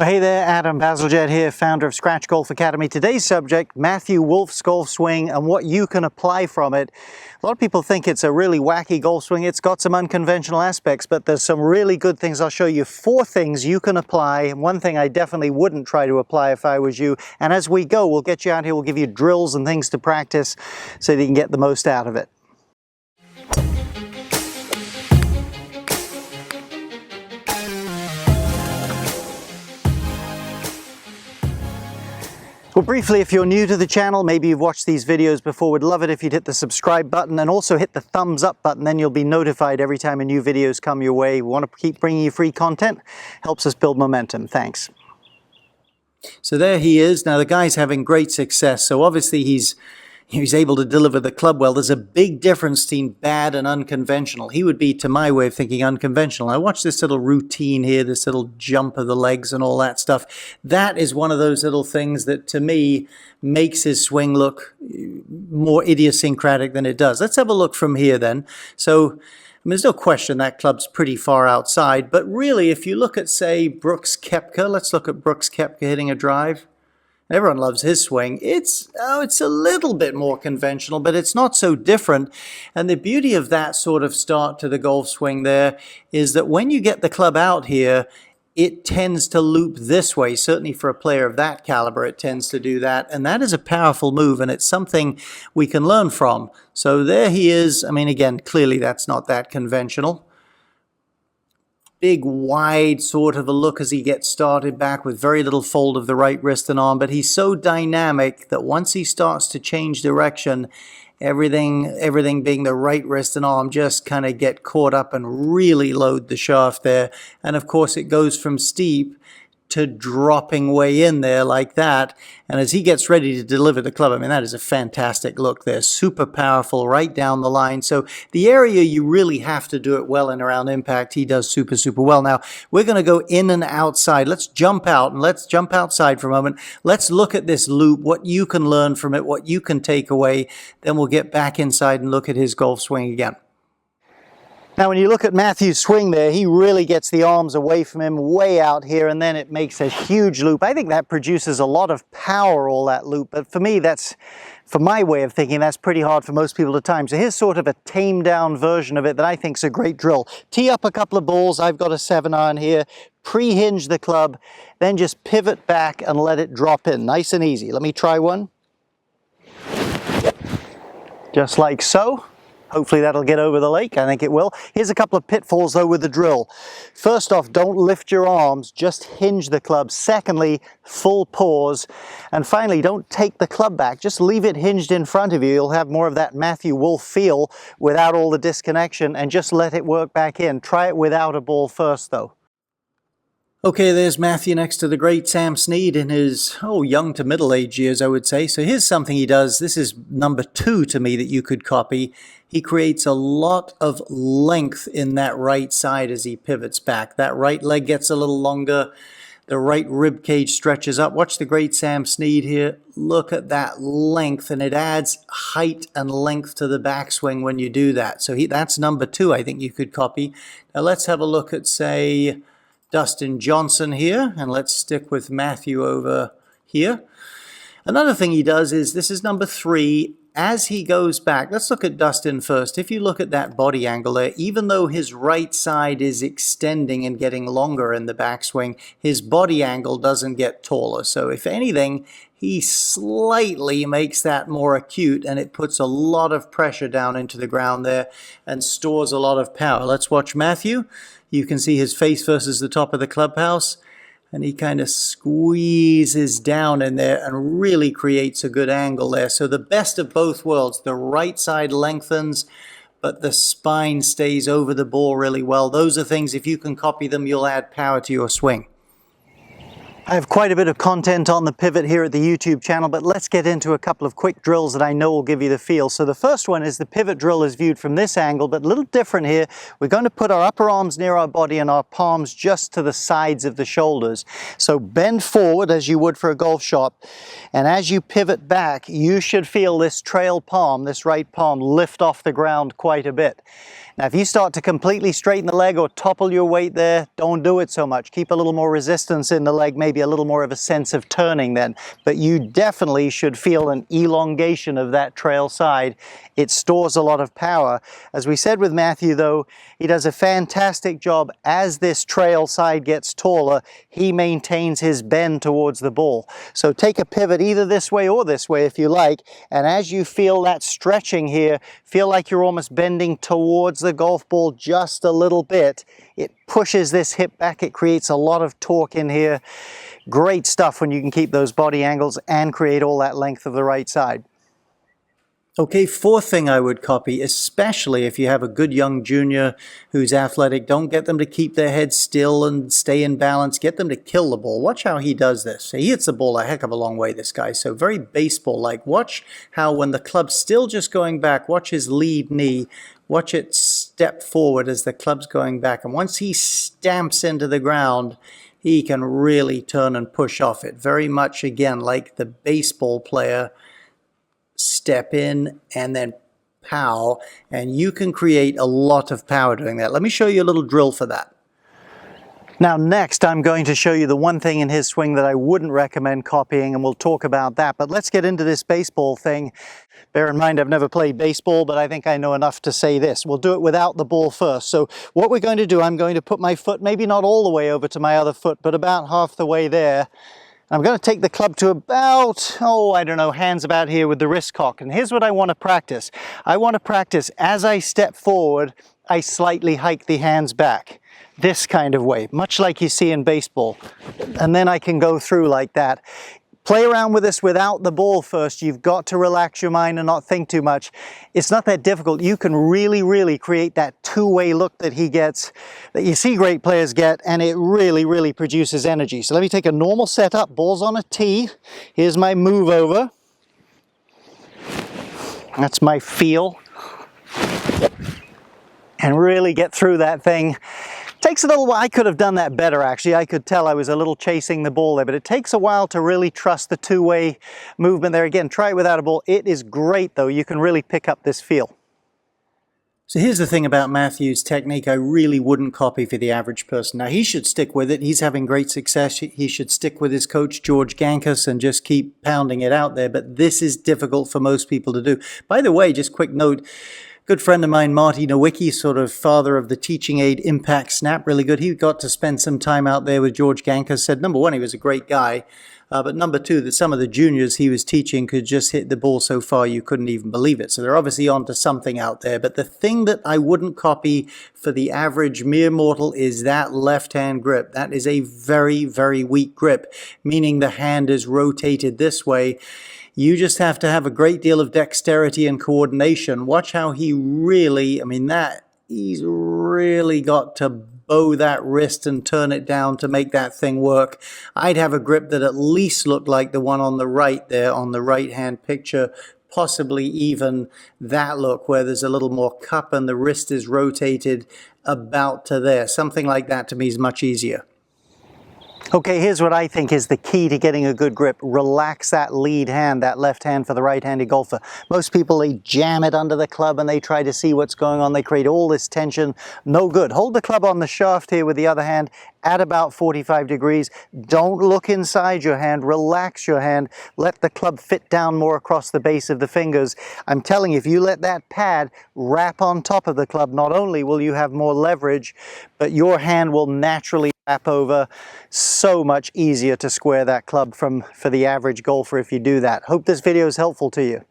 Hey there, Adam Bazalgette here, founder of Scratch Golf Academy. Today's subject, Matthew Wolff's golf swing and what you can apply from it. A lot of people think it's a really wacky golf swing. It's got some unconventional aspects, but there's some really good things. I'll show you 4 things you can apply. And one thing I definitely wouldn't try to apply if I was you. And as we go, we'll get you out here, we'll give you drills and things to practice so that you can get the most out of it. Well, briefly, if you're new to the channel, maybe you've watched these videos before, we'd love it if you'd hit the subscribe button and also hit the thumbs up button. Then you'll be notified every time a new videos come your way. We want to keep bringing you free content. Helps us build momentum. Thanks. So there he is. Now, the guy's having great success. So obviously he's able to deliver the club well. There's a big difference between bad and unconventional. He would be, to my way of thinking, unconventional. I watch this little routine here, this little jump of the legs and all that stuff. That is one of those little things that, to me, makes his swing look more idiosyncratic than it does. Let's have a look from here then. So, I mean, there's no question that club's pretty far outside, but really, if you look at, say, Brooks Koepka, let's look at Brooks Koepka hitting a drive. Everyone loves his swing. It's a little bit more conventional, but it's not so different. And the beauty of that sort of start to the golf swing there is that when you get the club out here, it tends to loop this way. Certainly for a player of that caliber, it tends to do that. And that is a powerful move, and it's something we can learn from. So there he is. I mean, again, clearly that's not that conventional. Big, wide sort of a look as he gets started back with very little fold of the right wrist and arm. But he's so dynamic that once he starts to change direction, everything being the right wrist and arm just kind of get caught up and really load the shaft there. And of course, it goes from steep to dropping way in there like that. And as he gets ready to deliver the club, I mean, that is a fantastic look there. Super powerful right down the line. So the area you really have to do it well in around impact, he does super, super well. Now, we're going to go in and outside. Let's jump out and let's jump outside for a moment. Let's look at this loop, what you can learn from it, what you can take away. Then we'll get back inside and look at his golf swing again. Now, when you look at Matthew's swing there, he really gets the arms away from him way out here, and then it makes a huge loop. I think that produces a lot of power, all that loop. But for me, for my way of thinking, that's pretty hard for most people to time. So here's sort of a tamed down version of it that I think is a great drill. Tee up a couple of balls. I've got a 7-iron here. Pre-hinge the club, then just pivot back and let it drop in. Nice and easy. Let me try one. Just like so. Hopefully that'll get over the lake. I think it will. Here's a couple of pitfalls though with the drill. First off, don't lift your arms, just hinge the club. Secondly, full pause. And finally, don't take the club back. Just leave it hinged in front of you. You'll have more of that Matthew Wolff feel without all the disconnection, and just let it work back in. Try it without a ball first though. Okay, there's Matthew next to the great Sam Snead in his, young to middle-aged years, I would say. So here's something he does. This is number 2 to me that you could copy. He creates a lot of length in that right side as he pivots back. That right leg gets a little longer. The right rib cage stretches up. Watch the great Sam Snead here. Look at that length, and it adds height and length to the backswing when you do that. So that's number 2 I think you could copy. Now let's have a look at, say, Dustin Johnson here, and let's stick with Matthew over here. Another thing he does is, this is number 3, as he goes back, let's look at Dustin first. If you look at that body angle there, even though his right side is extending and getting longer in the backswing, his body angle doesn't get taller. So if anything, he slightly makes that more acute, and it puts a lot of pressure down into the ground there and stores a lot of power. Let's watch Matthew. You can see his face versus the top of the clubhouse, and he kind of squeezes down in there and really creates a good angle there. So the best of both worlds. The right side lengthens, but the spine stays over the ball really well. Those are things, if you can copy them, you'll add power to your swing. I have quite a bit of content on the pivot here at the YouTube channel, but let's get into a couple of quick drills that I know will give you the feel. So the first one is the pivot drill is viewed from this angle, but a little different here. We're going to put our upper arms near our body and our palms just to the sides of the shoulders. So bend forward as you would for a golf shot, and as you pivot back, you should feel this trail palm, this right palm, lift off the ground quite a bit. Now, if you start to completely straighten the leg or topple your weight there, don't do it so much. Keep a little more resistance in the leg, maybe a little more of a sense of turning then. But you definitely should feel an elongation of that trail side. It stores a lot of power. As we said with Matthew, though, he does a fantastic job. As this trail side gets taller, he maintains his bend towards the ball. So take a pivot either this way or this way if you like, and as you feel that stretching here, feel like you're almost bending towards the golf ball just a little bit. It pushes this hip back. It creates a lot of torque in here. Great stuff when you can keep those body angles and create all that length of the right side. Okay, fourth thing I would copy, especially if you have a good young junior who's athletic, don't get them to keep their head still and stay in balance. Get them to kill the ball. Watch how he does this. He hits the ball a heck of a long way, this guy. So very baseball-like. Watch how when the club's still just going back, watch his lead knee. Watch it step forward as the club's going back. And once he stamps into the ground, he can really turn and push off it. Very much, again, like the baseball player. Step in and then pow, and you can create a lot of power doing that. Let me show you a little drill for that. Now next I'm going to show you the one thing in his swing that I wouldn't recommend copying, and we'll talk about that. But let's get into this baseball thing. Bear in mind I've never played baseball, but I think I know enough to say this. We'll do it without the ball first. So what we're going to do, I'm going to put my foot maybe not all the way over to my other foot, but about half the way there. I'm going to take the club to about, I don't know, hands about here with the wrist cock. And here's what I want to practice. I want to practice as I step forward, I slightly hike the hands back. This kind of way, much like you see in baseball. And then I can go through like that. Play around with this without the ball first. You've got to relax your mind and not think too much. It's not that difficult. You can really create that two-way look that he gets, that you see great players get, and it really produces energy. So let me take a normal setup. Ball's on a tee. Here's my move over. That's my feel. And really get through that thing. Takes a little while. I could have done that better, actually. I could tell I was a little chasing the ball there, but it takes a while to really trust the two-way movement there. Again, try it without a ball. It is great, though. You can really pick up this feel. So here's the thing about Matthew's technique I really wouldn't copy for the average person. Now, he should stick with it. He's having great success. He should stick with his coach, George Gankus, and just keep pounding it out there. But this is difficult for most people to do. By the way, just quick note, good friend of mine, Marty Nowicki, sort of father of the teaching aid Impact Snap, really good. He got to spend some time out there with George Gankus. Said, number one, he was a great guy. But number two, that some of the juniors he was teaching could just hit the ball so far you couldn't even believe it. So they're obviously onto something out there. But the thing that I wouldn't copy for the average mere mortal is that left-hand grip. That is a very weak grip, meaning the hand is rotated this way. You just have to have a great deal of dexterity and coordination. Watch how he really, he's really got to bow that wrist and turn it down to make that thing work. I'd have a grip that at least looked like the one on the right there, on the right-hand picture, possibly even that look where there's a little more cup and the wrist is rotated about to there. Something like that to me is much easier. Okay, here's what I think is the key to getting a good grip. Relax that lead hand, that left hand for the right-handed golfer. Most people, they jam it under the club and they try to see what's going on. They create all this tension. No good. Hold the club on the shaft here with the other hand at about 45 degrees. Don't look inside your hand. Relax your hand. Let the club fit down more across the base of the fingers. I'm telling you, if you let that pad wrap on top of the club, not only will you have more leverage, but your hand will naturally wrap over. So much easier to square that club for the average golfer if you do that. Hope this video is helpful to you.